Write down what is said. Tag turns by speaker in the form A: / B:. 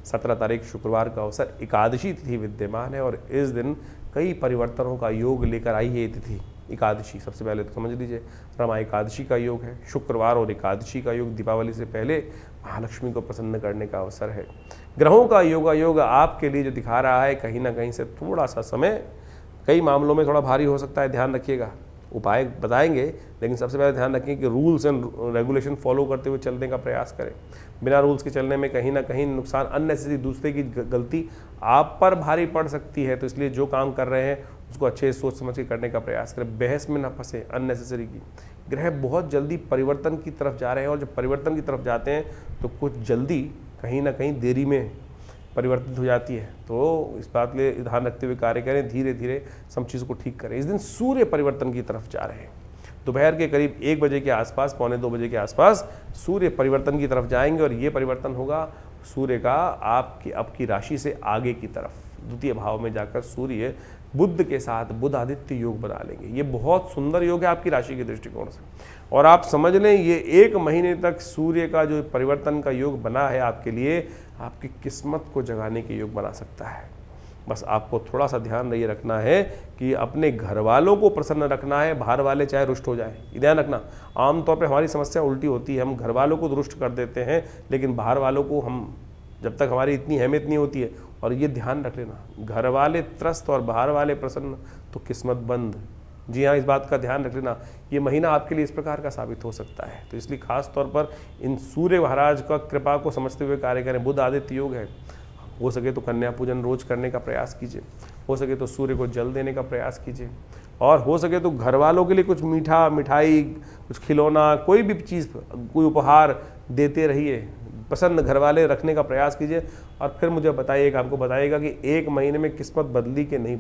A: 17 तारीख शुक्रवार का अवसर, एकादशी तिथि विद्यमान है और इस दिन कई परिवर्तनों का योग लेकर आई है ये तिथि। एकादशी सबसे पहले तो समझ लीजिए, रमा एकादशी का योग है, शुक्रवार और एकादशी का योग, दीपावली से पहले महालक्ष्मी को प्रसन्न करने का अवसर है। ग्रहों का योग आपके लिए जो दिखा रहा है, कहीं ना कहीं से थोड़ा सा समय कई मामलों में थोड़ा भारी हो सकता है, ध्यान रखिएगा। उपाय बताएंगे, लेकिन सबसे पहले ध्यान रखें कि रूल्स एंड रेगुलेशन फॉलो करते हुए चलने का प्रयास करें। बिना रूल्स के चलने में कहीं ना कहीं नुकसान, अननेसेसरी दूसरे की गलती आप पर भारी पड़ सकती है। तो इसलिए जो काम कर रहे हैं उसको अच्छे से सोच समझ के करने का प्रयास करें, बहस में ना फंसे अननेसेसरी की। ग्रह बहुत जल्दी परिवर्तन की तरफ जा रहे हैं और जब परिवर्तन की तरफ जाते हैं तो कुछ जल्दी कहीं ना कहीं देरी में परिवर्तित हो जाती है। तो इस बात के ध्यान रखते हुए कार्य करें, धीरे धीरे सब चीज़ों को ठीक करें। इस दिन सूर्य परिवर्तन की तरफ जा रहे हैं, दोपहर के करीब 1 बजे के आसपास, पौने 2 बजे के आसपास सूर्य परिवर्तन की तरफ जाएंगे और ये परिवर्तन होगा सूर्य का आपकी राशि से आगे की तरफ, द्वितीय भाव में जाकर सूर्य बुध के साथ बुध आदित्य योग बना लेंगे। ये बहुत सुंदर योग है आपकी राशि के दृष्टिकोण से, और आप समझ लें ये 1 महीने तक सूर्य का जो परिवर्तन का योग बना है आपके लिए, आपकी किस्मत को जगाने के योग बना सकता है। बस आपको थोड़ा सा ध्यान ये रखना है कि अपने घर वालों को प्रसन्न रखना है, बाहर वाले चाहे रुष्ट हो जाए, ये ध्यान रखना। आमतौर पे हमारी समस्या उल्टी होती है, हम घर वालों को रुष्ट कर देते हैं, लेकिन बाहर वालों को हम, जब तक हमारी इतनी अहमियत नहीं होती है। और ये ध्यान रख लेना, घर वाले त्रस्त और बाहर वाले प्रसन्न तो किस्मत बंद। जी हाँ, इस बात का ध्यान रख लेना, ये महीना आपके लिए इस प्रकार का साबित हो सकता है। तो इसलिए खास तौर पर इन सूर्य महाराज का कृपा को समझते हुए कार्य करें। बुध आदित्य योग है, हो सके तो कन्या पूजन रोज करने का प्रयास कीजिए, हो सके तो सूर्य को जल देने का प्रयास कीजिए, और हो सके तो घर वालों के लिए कुछ मीठा, मिठाई, कुछ खिलौना, कोई भी चीज़, कोई उपहार देते रहिए, प्रसन्न घर वाले रखने का प्रयास कीजिए। और फिर मुझे बताइएगा, आपको बताइएगा कि 1 महीने में किस्मत बदली कि नहीं बदली।